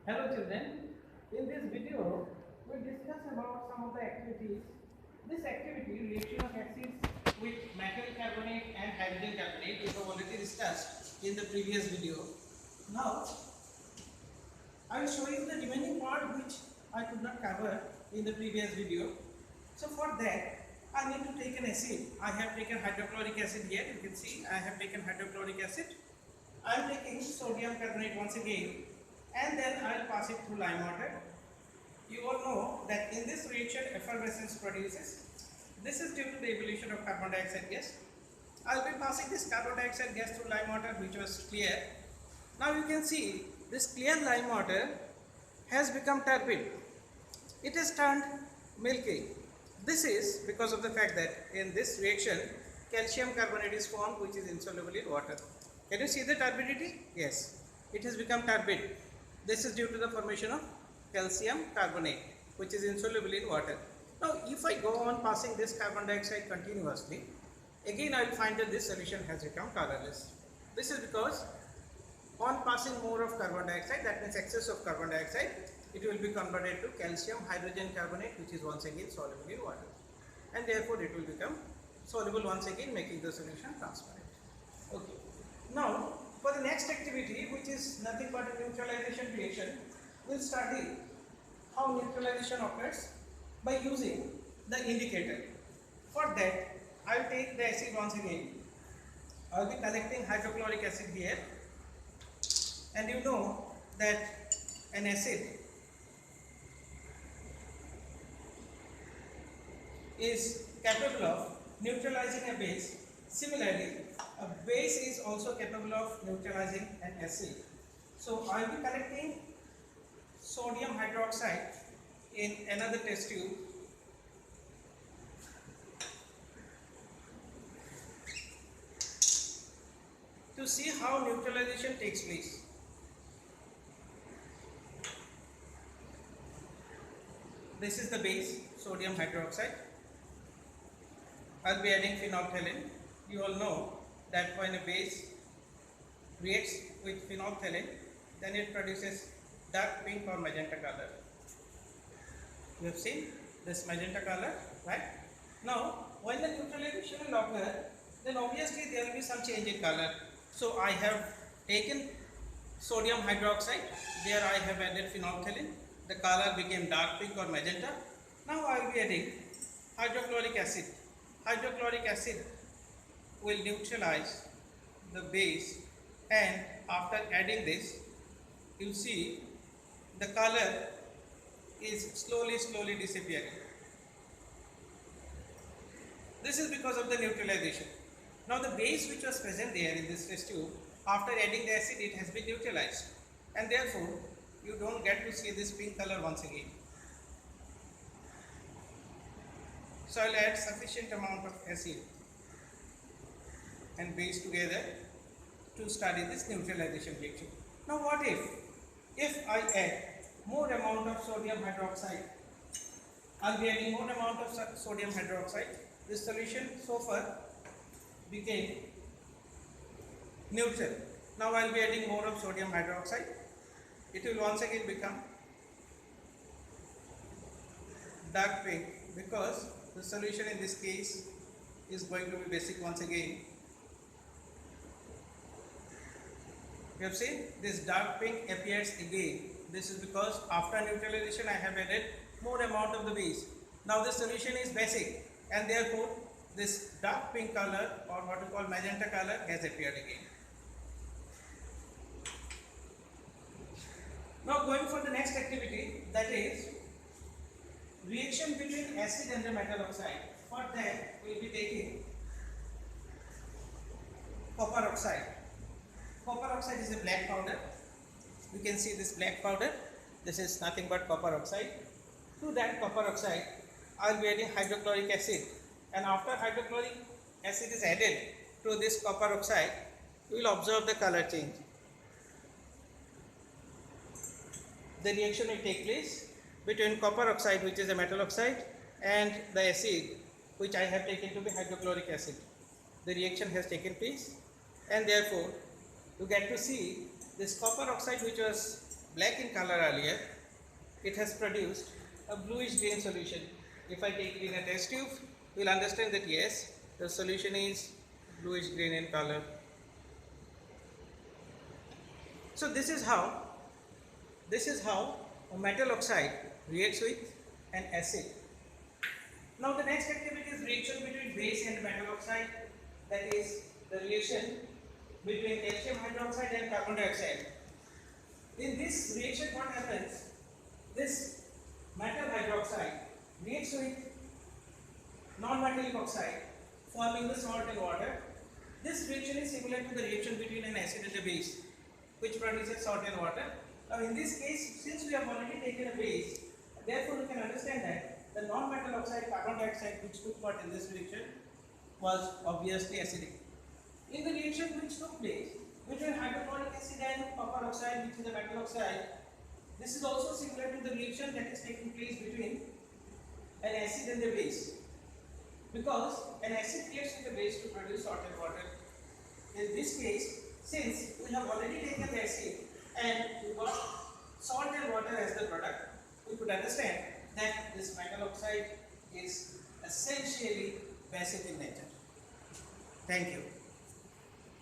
Hello children, in this video we discuss about some of the activities. This activity reaction of acids with metal carbonate and hydrogen carbonate we have already discussed in the previous video. Now I will show you the remaining part which I could not cover in the previous video. So for that I need to take an acid. I have taken hydrochloric acid here, you can see I have taken hydrochloric acid. I am taking sodium carbonate once again and then I will pass it through lime water. You all know that in this reaction effervescence produces. This is due to the evolution of carbon dioxide gas. I will be passing this carbon dioxide gas through lime water which was clear. Now you can see this clear lime water has become turbid. It has turned milky. This is because of the fact that in this reaction calcium carbonate is formed which is insoluble in water. Can you see the turbidity? Yes, it has become turbid. This is due to the formation of calcium carbonate which is insoluble in water. Now if I go on passing this carbon dioxide continuously, again I will find that this solution has become colorless. This is because on passing more of carbon dioxide, that means excess of carbon dioxide, it will be converted to calcium hydrogen carbonate which is once again soluble in water, and therefore it will become soluble once again, making the solution transparent. Okay. Now for the next activity, which is nothing but a neutralization reaction, we will study how neutralization occurs by using the indicator. For that I will take the acid once again. I will be collecting hydrochloric acid here, and you know that an acid is capable of neutralizing a base. Similarly, a base is also capable of neutralizing an acid. So I will be collecting sodium hydroxide in another test tube. To see how neutralization takes place. This is the base, sodium hydroxide. I will be adding phenolphthalein. You all know that when a base reacts with phenolphthalein, then it produces dark pink or magenta color. You have seen this magenta color, right? Now, when the neutralization will occur, then obviously there will be some change in color. So I have taken sodium hydroxide, there I have added phenolphthalein, the color became dark pink or magenta. Now I will be adding hydrochloric acid. Hydrochloric acid will neutralize the base, and after adding this, you see the color is slowly disappearing. This is because of the neutralization. Now the base which was present there in this test tube, after adding the acid, it has been neutralized, and therefore you don't get to see this pink color once again. So I will add sufficient amount of acid and base together to study this neutralization reaction. Now what if I add more amount of sodium hydroxide, I will be adding more amount of sodium hydroxide, this solution so far became neutral. Now I will be adding more of sodium hydroxide, it will once again become dark pink because the solution in this case is going to be basic once again. You have seen this dark pink appears again. This is because after neutralization I have added more amount of the base. Now the solution is basic, and therefore this dark pink color, or what we call magenta color, has appeared again. Now going for the next activity, that is reaction between acid and the metal oxide. For that we will be taking copper oxide. Copper oxide is a black powder. You can see this black powder. This is nothing but copper oxide. To that copper oxide, I will be adding hydrochloric acid, and after hydrochloric acid is added to this copper oxide, you will observe the color change. The reaction will take place between copper oxide, which is a metal oxide, and the acid which I have taken to be hydrochloric acid. The reaction has taken place, and therefore you get to see this copper oxide which was black in color earlier, it has produced a bluish green solution. If I take it in a test tube, you will understand that yes, the solution is bluish green in color. So this is how a metal oxide reacts with an acid. Now the next activity is reaction between base and metal oxide, that is the reaction between calcium hydroxide and carbon dioxide. In this reaction what happens, this metal hydroxide reacts with non-metallic oxide forming the salt and water. This reaction is similar to the reaction between an acid and a base which produces salt and water. Now in this case, since we have already taken a base, therefore we can understand that the non-metal oxide carbon dioxide which took part in this reaction was obviously acidic. In the reaction which took place between hydrochloric acid and copper oxide, which is a metal oxide, this is also similar to the reaction that is taking place between an acid and a base, because an acid reacts with a base to produce salt and water. In this case, since we have already taken the acid and we got salt and water as the product, we could understand that this metal oxide is essentially basic in nature. Thank you.